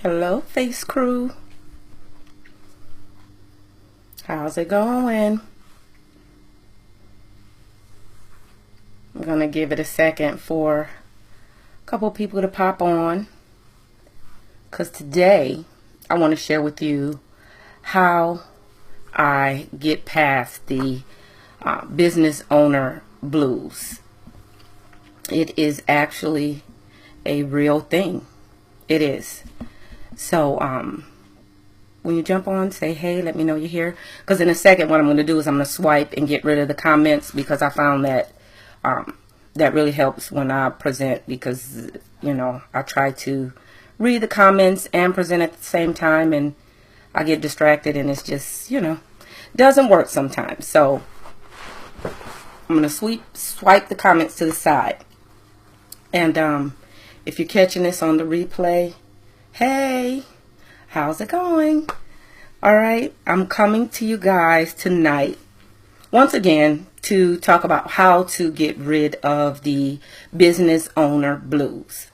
Hello, Face Crew. How's it going? I'm going to give it a second for a couple people to pop on, because today I want to share with you how I get past the business owner blues. It is actually a real thing. It is. So when you jump on, say hey, let me know you're here, because in a second what I'm going to do is I'm going to swipe and get rid of the comments, because I found that that really helps when I present, because I try to read the comments and present at the same time, and I get distracted and it's just doesn't work sometimes. So I'm going to swipe the comments to the side. And if you're catching this on the replay, hey, how's it going? All right, I'm coming to you guys tonight once again to talk about how to get rid of the business owner blues.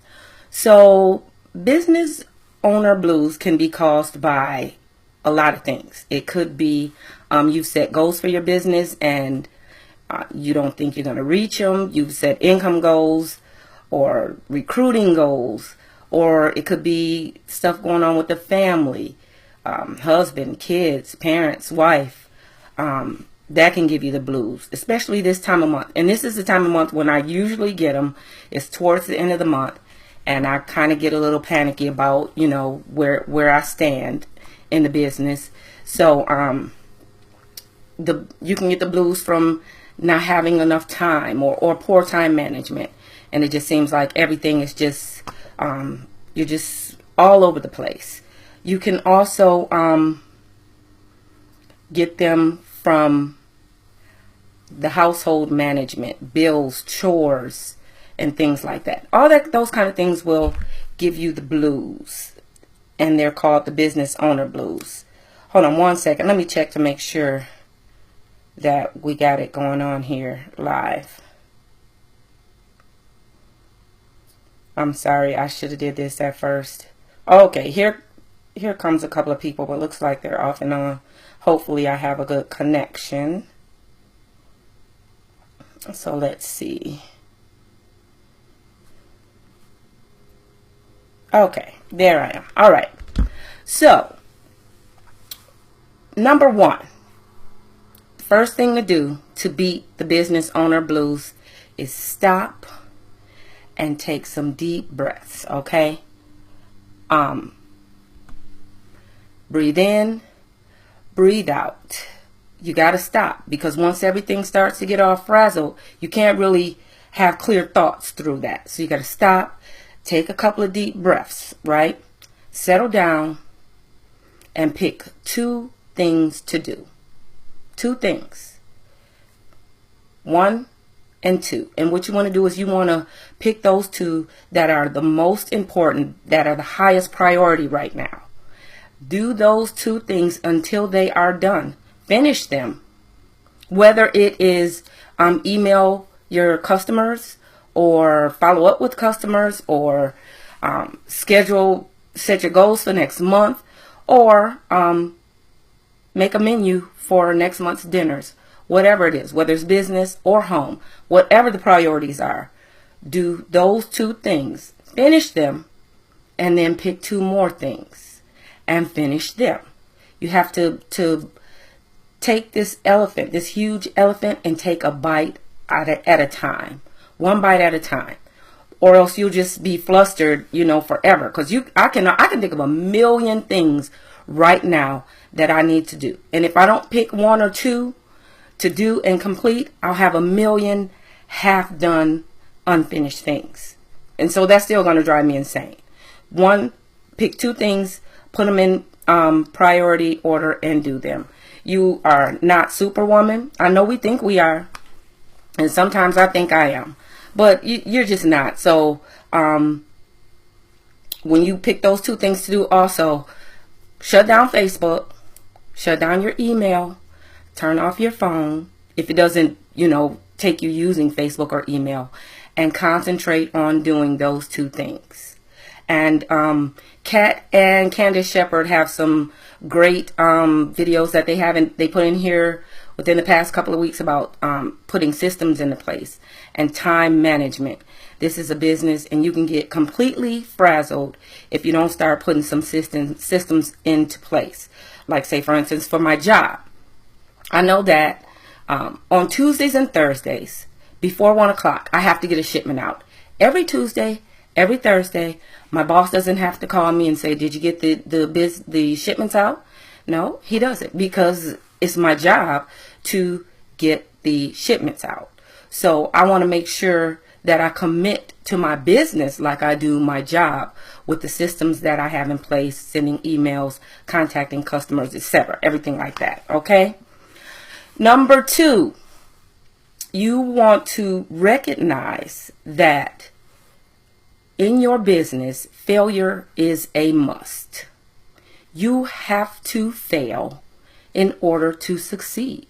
So business owner blues can be caused by a lot of things. It could be you've set goals for your business and you don't think you're going to reach them. You've set income goals or recruiting goals, or it could be stuff going on with the family, husband, kids, parents, wife. That can give you the blues, especially this time of month. And this is the time of month when I usually get them. It's towards the end of the month, and I kind of get a little panicky about where I stand in the business. So you can get the blues from not having enough time or poor time management, and it just seems like everything is just you're just all over the place. You can also get them from the household management, bills, chores, and things like that. Those kind of things will give you the blues, and they're called the business owner blues. Hold on one second. Let me check to make sure that we got it going on here live. I'm sorry, I should have did this at first. Okay, here comes a couple of people, but it looks like they're off and on. Hopefully I have a good connection. So let's see. Okay, there I am. All right. So, number one, first thing to do to beat the business owner blues is stop and take some deep breaths, okay? Breathe in, breathe out. You got to stop, because once everything starts to get all frazzled, you can't really have clear thoughts through that. So you got to stop, take a couple of deep breaths, right? Settle down and pick 2 things to do. 2 things. 1 and 2. And what you want to do is you want to pick those 2 that are the most important, that are the highest priority right now. Do those 2 things until they are done. Finish them. Whether it is email your customers, or follow up with customers, or set your goals for next month, or make a menu for next month's dinners. Whatever it is, whether it's business or home, whatever the priorities are, do those 2 things, finish them, and then pick 2 more things and finish them. You have to take this elephant, this huge elephant, and take a bite at a time. 1 bite at a time. Or else you'll just be flustered, forever. Because I can think of a million things right now that I need to do. And if I don't pick 1 or 2 to do and complete, I'll have a million half-done, unfinished things. And so that's still going to drive me insane. Pick 2 things, put them in priority order, and do them. You are not Superwoman. I know we think we are, and sometimes I think I am, but you're just not. So when you pick those 2 things to do, also shut down Facebook, shut down your email, turn off your phone if it doesn't take you using Facebook or email, and concentrate on doing those 2 things. And Kat and Candace Shepherd have some great videos that they put in here within the past couple of weeks about putting systems into place and time management. This is a business, and you can get completely frazzled if you don't start putting some systems into place. Like, say, for instance, for my job, I know that on Tuesdays and Thursdays before 1 o'clock, I have to get a shipment out. Every Tuesday, every Thursday, my boss doesn't have to call me and say, did you get the shipments out? No, he doesn't, because it's my job to get the shipments out. So I want to make sure that I commit to my business like I do my job, with the systems that I have in place, sending emails, contacting customers, etc., everything like that. Okay. Number 2, you want to recognize that in your business, failure is a must. You have to fail in order to succeed.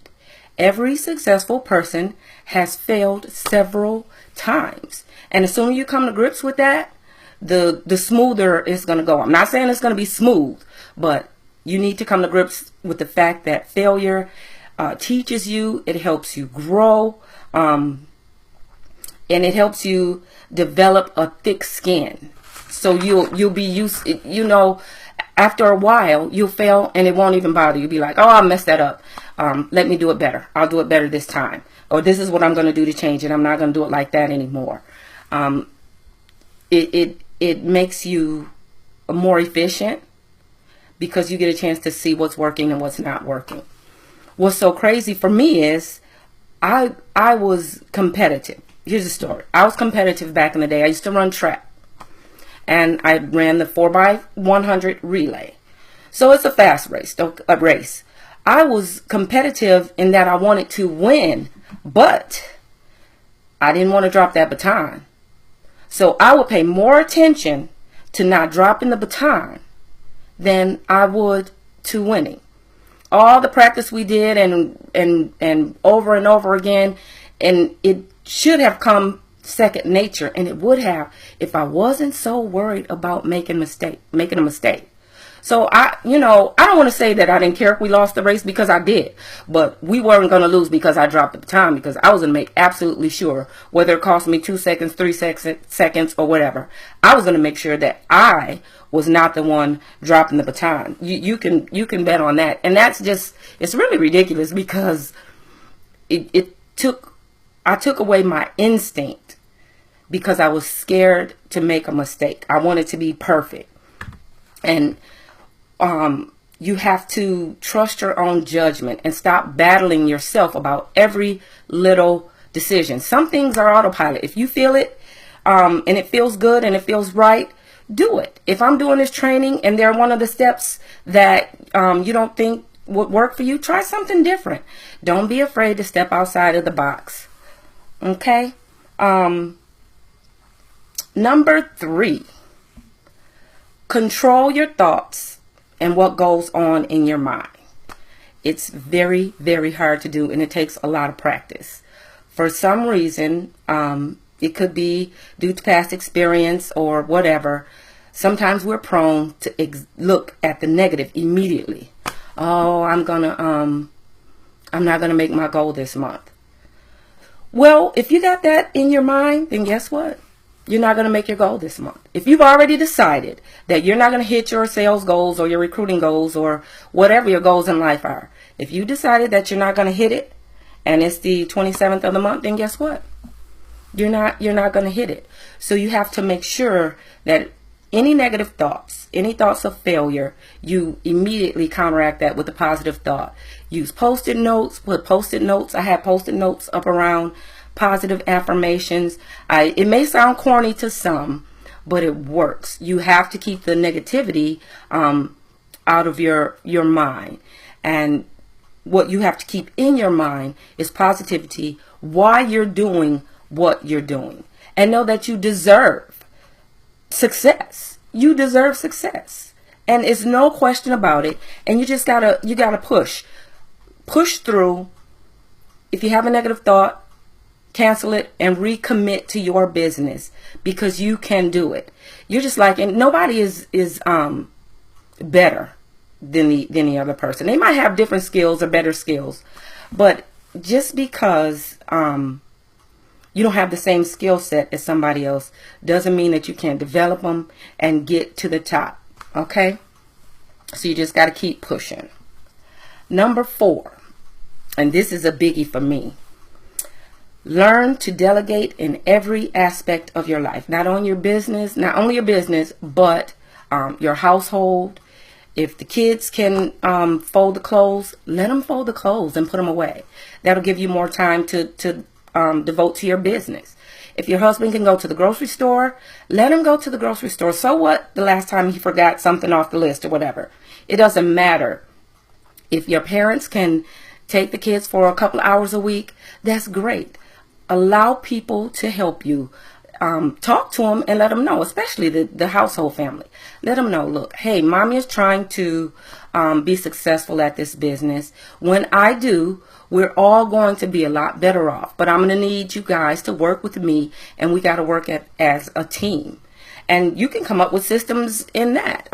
Every successful person has failed several times. And as soon as you come to grips with that, the smoother it's going to go. I'm not saying it's going to be smooth, but you need to come to grips with the fact that failure teaches you, it helps you grow, and it helps you develop a thick skin. So you'll be used, after a while, you'll fail and it won't even bother you. You'll be like, oh, I messed that up. Let me do it better. I'll do it better this time. Or this is what I'm going to do to change it. I'm not going to do it like that anymore. It makes you more efficient because you get a chance to see what's working and what's not working. What's so crazy for me is I was competitive. Here's the story. I was competitive back in the day. I used to run track. And I ran the 4x100 relay. So it's a fast race, a race. I was competitive in that I wanted to win, but I didn't want to drop that baton. So I would pay more attention to not dropping the baton than I would to winning. All the practice we did and over again, and it should have come second nature, and it would have if I wasn't so worried about making a mistake. So I don't want to say that I didn't care if we lost the race, because I did, but we weren't going to lose because I dropped the baton, because I was going to make absolutely sure, whether it cost me 2 seconds, 3 seconds, or whatever, I was going to make sure that I was not the one dropping the baton. You can bet on that. And that's just, it's really ridiculous, because I took away my instinct because I was scared to make a mistake. I wanted to be perfect. And you have to trust your own judgment and stop battling yourself about every little decision. Some things are autopilot. If you feel it and it feels good and it feels right, do it. If I'm doing this training and they're one of the steps that you don't think would work for you, try something different. Don't be afraid to step outside of the box. Okay? Number 3, control your thoughts and what goes on in your mind. It's very, very hard to do, and it takes a lot of practice. For some reason, it could be due to past experience or whatever. Sometimes we're prone to look at the negative immediately. Oh, I'm not gonna make my goal this month. Well, if you got that in your mind, then guess what? You're not going to make your goal this month. If you've already decided that you're not going to hit your sales goals or your recruiting goals or whatever your goals in life are, if you decided that you're not going to hit it and it's the 27th of the month, then guess what? You're not going to hit it. So you have to make sure that any negative thoughts, any thoughts of failure, you immediately counteract that with a positive thought. Use post-it notes, put post-it notes. I have post-it notes up around positive affirmations. It may sound corny to some, but it works. You have to keep the negativity out of your mind. And what you have to keep in your mind is positivity while you're doing what you're doing. And know that you deserve success. You deserve success. And it's no question about it. And you just gotta push through. If you have a negative thought, cancel it, and recommit to your business, because you can do it. You're just like, and nobody is better than the other person. They might have different skills or better skills, but just because you don't have the same skill set as somebody else doesn't mean that you can't develop them and get to the top. Okay? So you just got to keep pushing. Number 4, and this is a biggie for me. Learn to delegate in every aspect of your life. Not only your business, but your household. If the kids can fold the clothes, let them fold the clothes and put them away. That'll give you more time to devote to your business. If your husband can go to the grocery store, let him go to the grocery store. So what the last time he forgot something off the list or whatever? It doesn't matter. If your parents can take the kids for a couple hours a week, that's great. Allow people to help you. Talk to them and let them know, especially the household family. Let them know, look, hey, mommy is trying to be successful at this business. When I do, we're all going to be a lot better off. But I'm going to need you guys to work with me, and we got to work as a team. And you can come up with systems in that.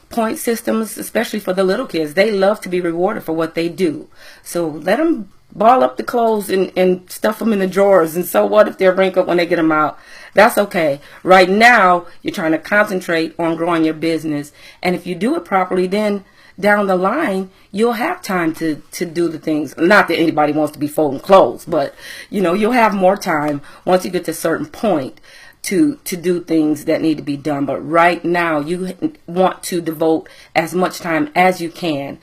Point systems, especially for the little kids. They love to be rewarded for what they do. So let them ball up the clothes and stuff them in the drawers. And so what if they're wrinkled when they get them out? That's okay. Right now, you're trying to concentrate on growing your business. And if you do it properly, then down the line, you'll have time to do the things. Not that anybody wants to be folding clothes, but, you'll have more time once you get to a certain point to do things that need to be done. But right now, you want to devote as much time as you can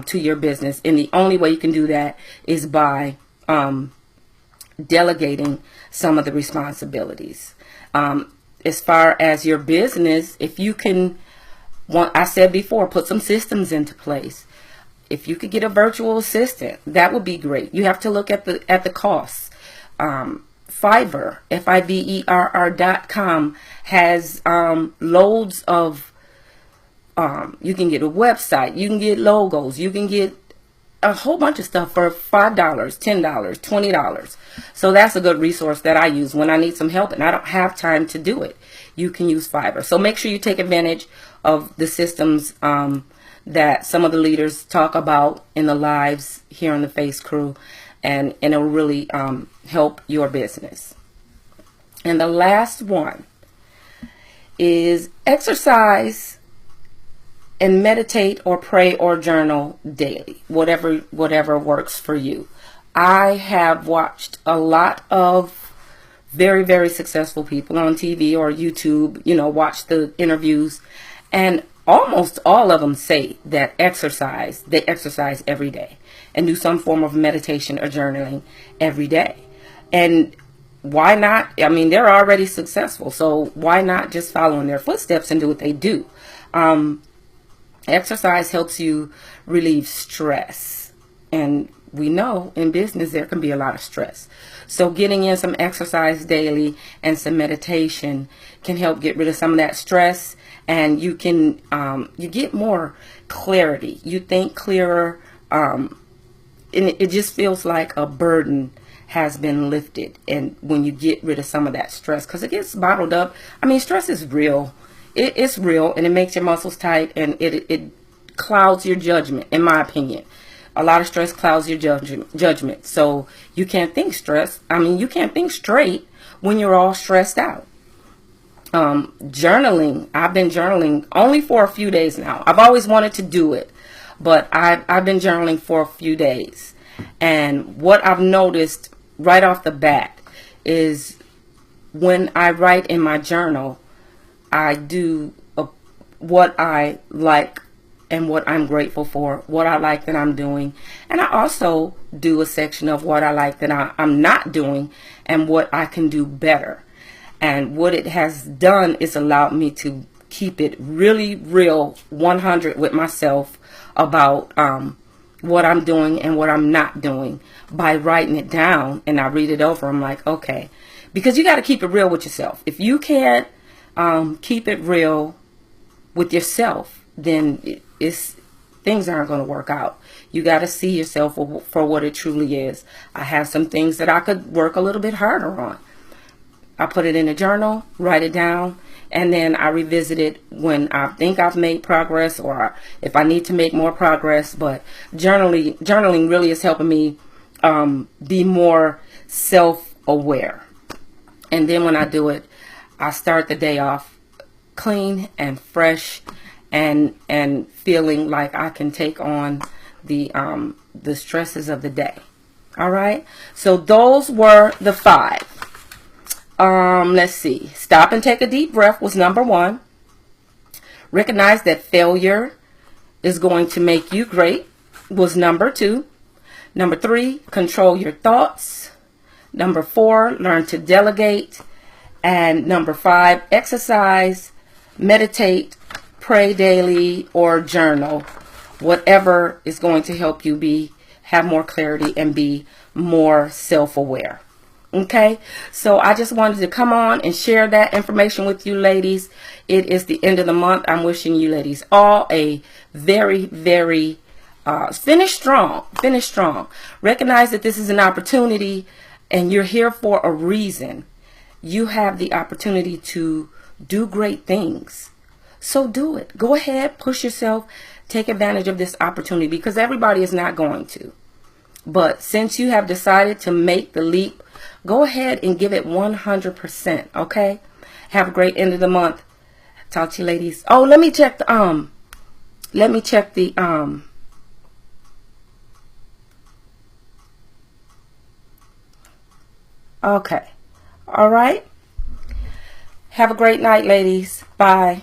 to your business. And the only way you can do that is by delegating some of the responsibilities. As far as your business, if you can, I said before, put some systems into place. If you could get a virtual assistant, that would be great. You have to look at the costs. Fiverr, Fiverr.com has loads of, you can get a website, you can get logos, you can get a whole bunch of stuff for $5, $10, $20. So that's a good resource that I use when I need some help and I don't have time to do it. You can use Fiverr. So make sure you take advantage of the systems that some of the leaders talk about in the lives here on the Face Crew, and it'll really help your business. And the last one is exercise and meditate or pray or journal daily, whatever works for you. I have watched a lot of very, very successful people on TV or YouTube, watch the interviews, and almost all of them say that they exercise every day and do some form of meditation or journaling every day. And why not? I mean, they're already successful, so why not just follow in their footsteps and do what they do? Exercise helps you relieve stress, and we know in business there can be a lot of stress. So getting in some exercise daily and some meditation can help get rid of some of that stress, and you can you get more clarity. You think clearer, and it just feels like a burden has been lifted. And when you get rid of some of that stress, because it gets bottled up. I mean, stress is real. It's real, and it makes your muscles tight, and it clouds your judgment, in my opinion. A lot of stress clouds your judgment. So you can't think you can't think straight when you're all stressed out. Journaling. I've been journaling only for a few days now. I've always wanted to do it, but I've been journaling for a few days. And what I've noticed right off the bat is when I write in my journal, I do what I like and what I'm grateful for, what I like that I'm doing. And I also do a section of what I like that I'm not doing and what I can do better. And what it has done is allowed me to keep it really real, 100 with myself about what I'm doing and what I'm not doing by writing it down. And I read it over. I'm like, okay, because you got to keep it real with yourself. If you can't keep it real with yourself, then things aren't going to work out. You got to see yourself for what it truly is. I have some things that I could work a little bit harder on. I put it in a journal, write it down, and then I revisit it when I think I've made progress, or if I need to make more progress. But journaling really is helping me be more self-aware. And then when I do it, I start the day off clean and fresh, and feeling like I can take on the stresses of the day. All right. So those were the 5. Let's see. Stop and take a deep breath was number 1. Recognize that failure is going to make you great was number 2. Number 3, control your thoughts. Number 4, learn to delegate. And number 5, exercise, meditate, pray daily, or journal. Whatever is going to help you have more clarity and be more self-aware. Okay, so I just wanted to come on and share that information with you ladies. It is the end of the month. I'm wishing you ladies all a very, very finish strong. Recognize that this is an opportunity and you're here for a reason. You have the opportunity to do great things. So do it. Go ahead, push yourself, take advantage of this opportunity, because everybody is not going to. But since you have decided to make the leap, go ahead and give it 100%. Okay? Have a great end of the month. Talk to you ladies. Oh, let me check the okay. All right. Have a great night, ladies. Bye.